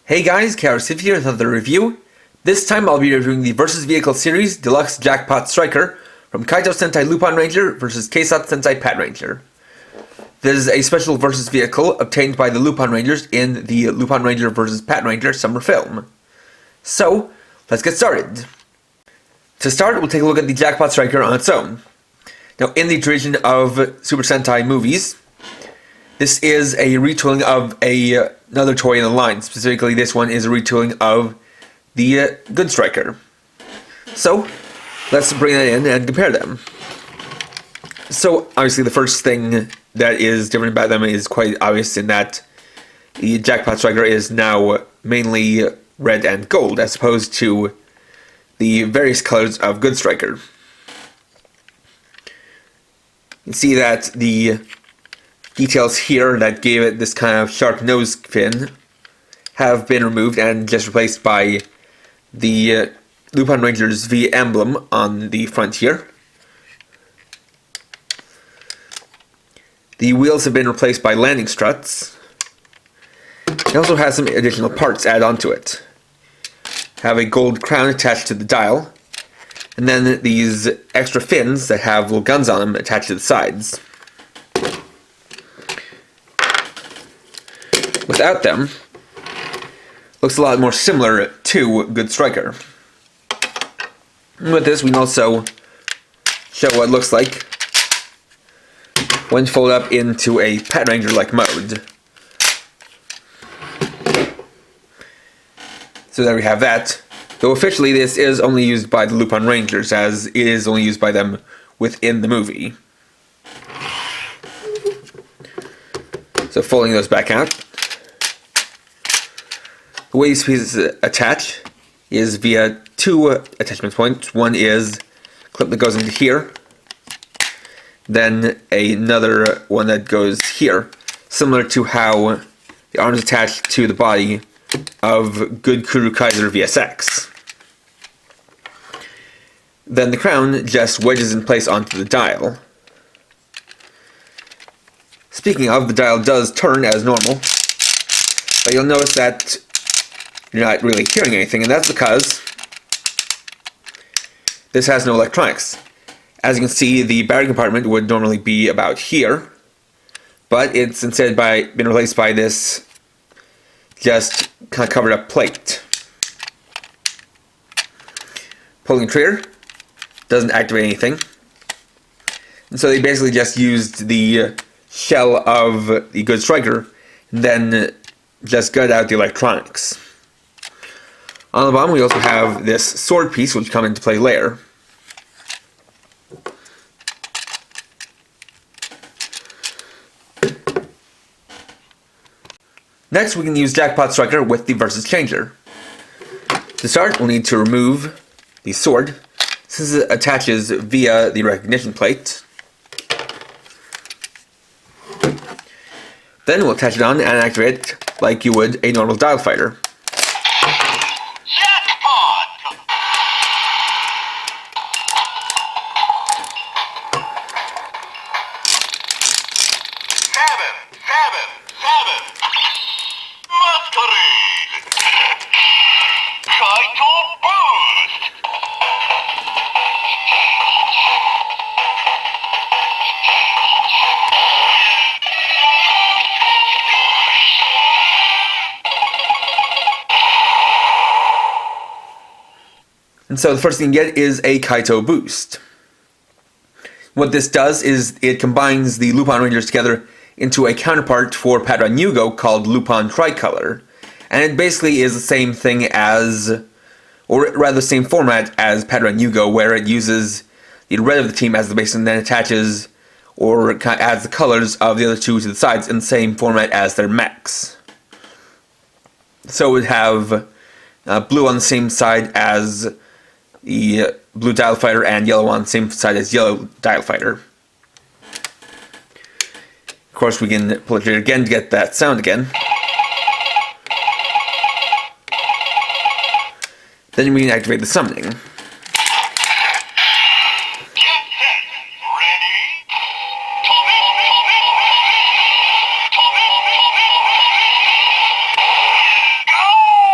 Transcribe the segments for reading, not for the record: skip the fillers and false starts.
Hey guys, Kaitou here with another review. This time I'll be reviewing the Versus Vehicle Series Deluxe Jackpot Striker from Kaitou Sentai Lupinranger vs. Kaitou Sentai Patranger. This is a special Versus vehicle obtained by the Lupinrangers in the Lupinranger vs. Patranger summer film. So, let's get started. To start, we'll take a look at the Jackpot Striker on its own. Now, in the tradition of Super Sentai movies, this is a retooling of another toy in the line. Specifically, this one is a retooling of the Good Striker. So, let's bring that in and compare them. So, obviously, the first thing that is different about them is quite obvious in that the Jackpot Striker is now mainly red and gold, as opposed to the various colors of Good Striker. You can see that the details here that gave it this kind of sharp nose fin have been removed and just replaced by the Lupinranger's V emblem on the front here. The wheels have been replaced by landing struts. It also has some additional parts added onto it. Have a gold crown attached to the dial, and then these extra fins that have little guns on them attached to the sides. Without them, looks a lot more similar to Good Striker. And with this, we can also show what it looks like when folded up into a Patranger-like mode. So there we have that. Though officially this is only used by the Lupinrangers, as it is only used by them within the movie. So folding those back out. The way these pieces attach is via two attachment points. One is a clip that goes into here, then another one that goes here, similar to how the arms attach to the body of Good Kuru Kaiser VSX. Then the crown just wedges in place onto the dial. Speaking of, the dial does turn as normal, but you'll notice that you're not really hearing anything, and that's because this has no electronics. As you can see, the battery compartment would normally be about here, but it's instead been replaced by this just kind of covered up plate. Pulling the trigger doesn't activate anything, and so they basically just used the shell of the Good Striker and then just gutted out the electronics. On the bottom we also have this sword piece which comes into play later. Next we can use Jackpot Striker with the Versus Changer. To start we'll need to remove the sword, since it attaches via the recognition plate. Then we'll attach it on and activate it like you would a normal dial fighter. Masqueraise! Kaitou Boost! And so the first thing you get is a Kaitou Boost. What this does is it combines the Lupinrangers together into a counterpart for Patranger called Lupin Tricolor. And it basically is the same thing as, or rather the same format as Patranger, where it uses the red of the team as the base and then attaches or adds the colors of the other two to the sides in the same format as their mechs. So it would have blue on the same side as the blue dial fighter and yellow on the same side as yellow dial fighter. Of course, we can pull it here again to get that sound again. Then we can activate the summoning. Go!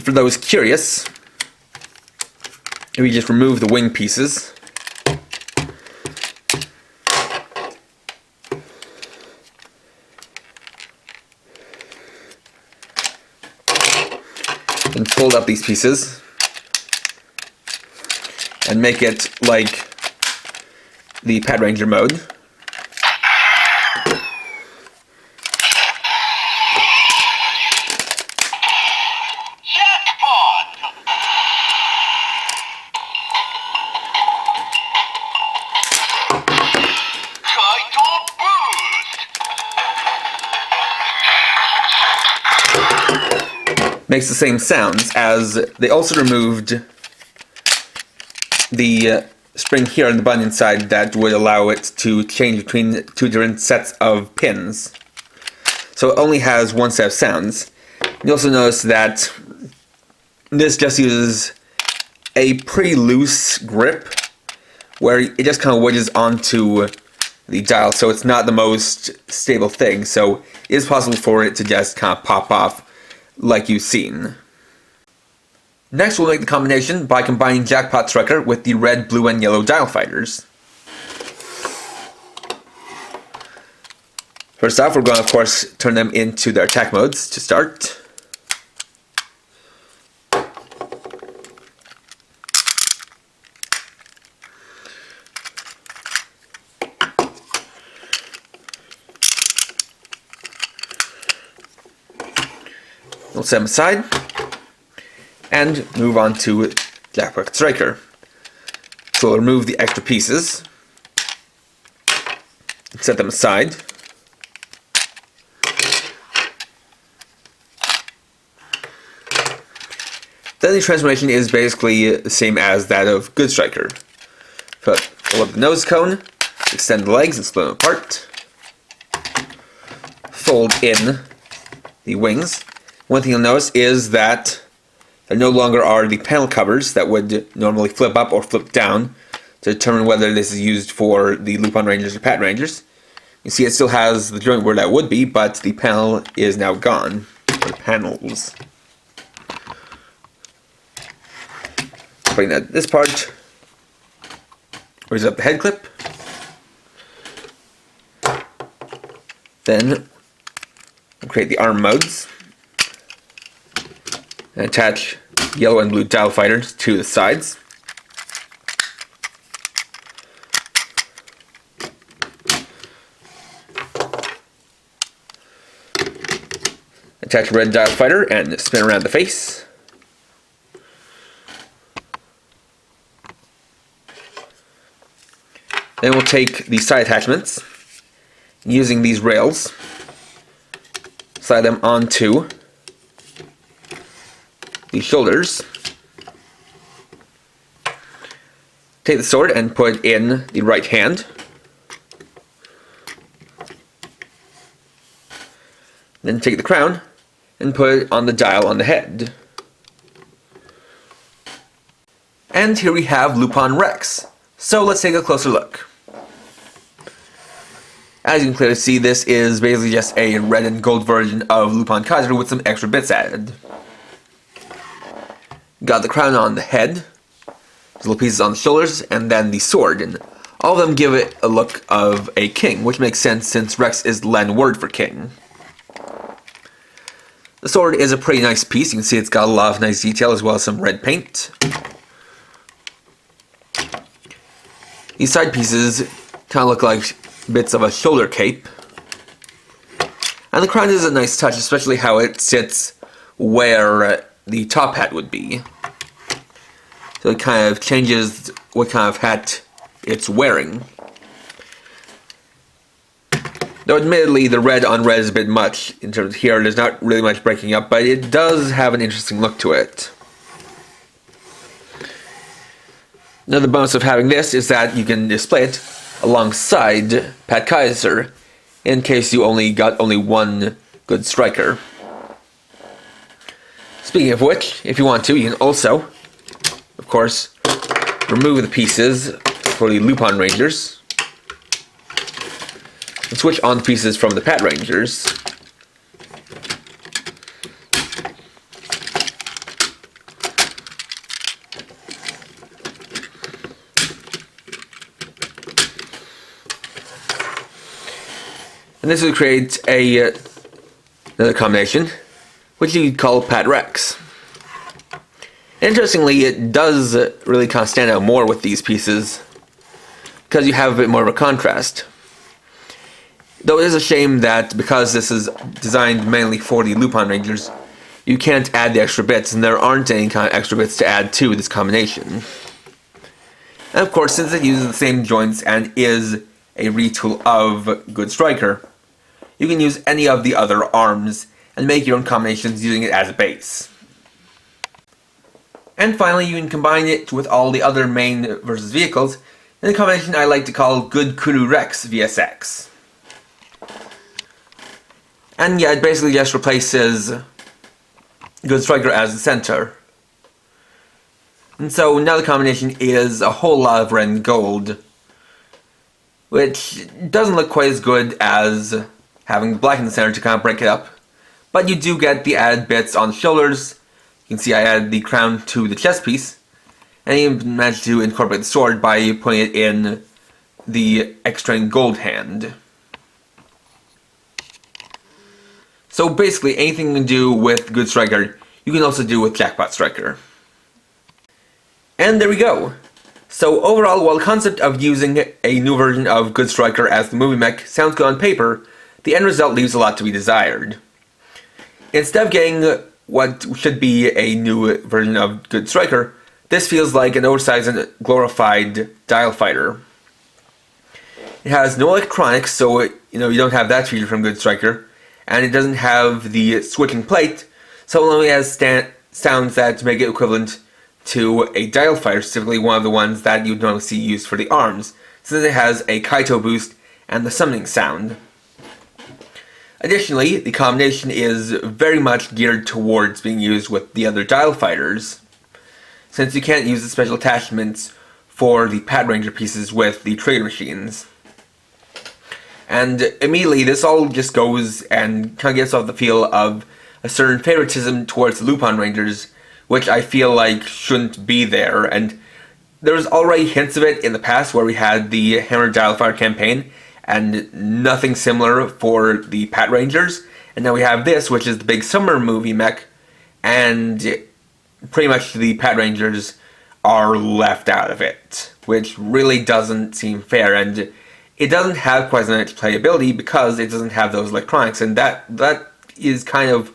for those curious, we just remove the wing pieces. And fold up these pieces and make it like the Patranger mode. Jackpot! Kaitou Boost! Makes the same sounds, as they also removed the spring here on the bunion side that would allow it to change between two different sets of pins. So it only has one set of sounds. You also notice that this just uses a pretty loose grip where it just kind of wedges onto the dial, so it's not the most stable thing, so it is possible for it to just kind of pop off like you've seen. Next, we'll make the combination by combining Jackpot Striker with the red, blue, and yellow dial fighters. First off, we're going to, of course, turn them into their attack modes to start. We'll set them aside and move on to Jackpot Striker. So we'll remove the extra pieces, set them aside. Then the transformation is basically the same as that of Good Striker. Pull up the nose cone, extend the legs and split them apart. Fold in the wings. One thing you'll notice is that there no longer are the panel covers that would normally flip up or flip down to determine whether this is used for the Lupinrangers or Patrangers. You see it still has the joint where that would be, but the panel is now gone. Or panels. Putting that this part. Raise up the head clip. Then we'll create the arm modes. And attach yellow and blue dial fighters to the sides. Attach a red dial fighter and spin around the face. Then we'll take the side attachments, using these rails, slide them onto the shoulders. Take the sword and put it in the right hand. Then take the crown and put it on the dial on the head. And here we have Lupin Rex. So let's take a closer look. As you can clearly see, this is basically just a red and gold version of Lupin Kaiser with some extra bits added. Got the crown on the head, little pieces on the shoulders, and then the sword, and all of them give it a look of a king, which makes sense since Rex is the Latin word for king. The sword is a pretty nice piece. You can see it's got a lot of nice detail as well as some red paint. These side pieces kind of look like bits of a shoulder cape. And the crown is a nice touch, especially how it sits where the top hat would be. So it kind of changes what kind of hat it's wearing. Though admittedly the red on red is a bit much in terms of here, there's not really much breaking up, but it does have an interesting look to it. Another bonus of having this is that you can display it alongside Pat Kaiser in case you got only one good striker. Speaking of which, if you want to, you can also, of course, remove the pieces for the Lupinrangers and switch on the pieces from the Patrangers. And this would create another combination, which you could call Pat Rex. Interestingly, it does really kind of stand out more with these pieces, because you have a bit more of a contrast. Though it is a shame that because this is designed mainly for the Lupinrangers, you can't add the extra bits, and there aren't any kind of extra bits to add to this combination. And of course, since it uses the same joints and is a retool of Good Striker, you can use any of the other arms and make your own combinations using it as a base. And finally, you can combine it with all the other main versus vehicles in a combination I like to call Good Kudu Rex VSX. And yeah, it basically just replaces Good Striker as the center. And so now the combination is a whole lot of red and gold, which doesn't look quite as good as having black in the center to kind of break it up. But you do get the added bits on the shoulders. You can see I added the crown to the chest piece, and I even managed to incorporate the sword by putting it in the extra gold hand. So basically anything you can do with Good Striker, you can also do with Jackpot Striker. And there we go. So overall, while the concept of using a new version of Good Striker as the movie mech sounds good on paper, the end result leaves a lot to be desired. Instead of getting what should be a new version of Good Striker, this feels like an oversized and glorified dial fighter. It has no electronics, so you don't have that feature from Good Striker, and it doesn't have the switching plate, so it only has sounds that make it equivalent to a dial fighter, specifically one of the ones that you'd normally see used for the arms, since it has a Kaitou Boost and the summoning sound. Additionally, the combination is very much geared towards being used with the other dial fighters, since you can't use the special attachments for the Patranger pieces with the trigger machines. And immediately this all just goes and kind of gets off the feel of a certain favoritism towards the Lupinrangers, which I feel like shouldn't be there. And there was already hints of it in the past where we had the Hammer Dial Fire campaign, and nothing similar for the Patrangers. And now we have this, which is the big summer movie mech, and pretty much the Patrangers are left out of it, which really doesn't seem fair, and it doesn't have quite as much playability because it doesn't have those electronics, and that is kind of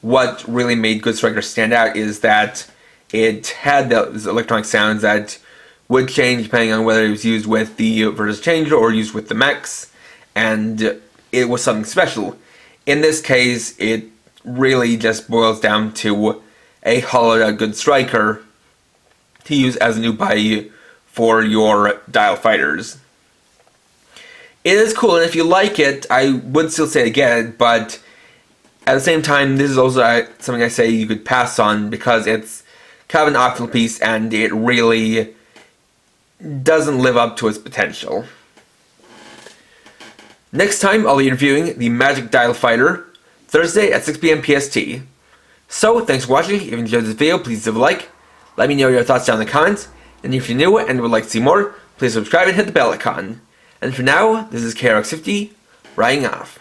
what really made Good Striker stand out, is that it had those electronic sounds that would change depending on whether it was used with the Versus Changer or used with the mechs, and it was something special. In this case, it really just boils down to a hollowed out Good Striker to use as a new body for your dial fighters. It is cool, and if you like it, I would still say get it, but at the same time, this is also something I say you could pass on because it's kind of an optional piece and it really doesn't live up to its potential. Next time, I'll be reviewing the Magic Dial Fighter, Thursday at 6 PM PST. So, thanks for watching. If you enjoyed this video, please leave a like. Let me know your thoughts down in the comments. And if you're new and would like to see more, please subscribe and hit the bell icon. And for now, this is KRX50, writing off.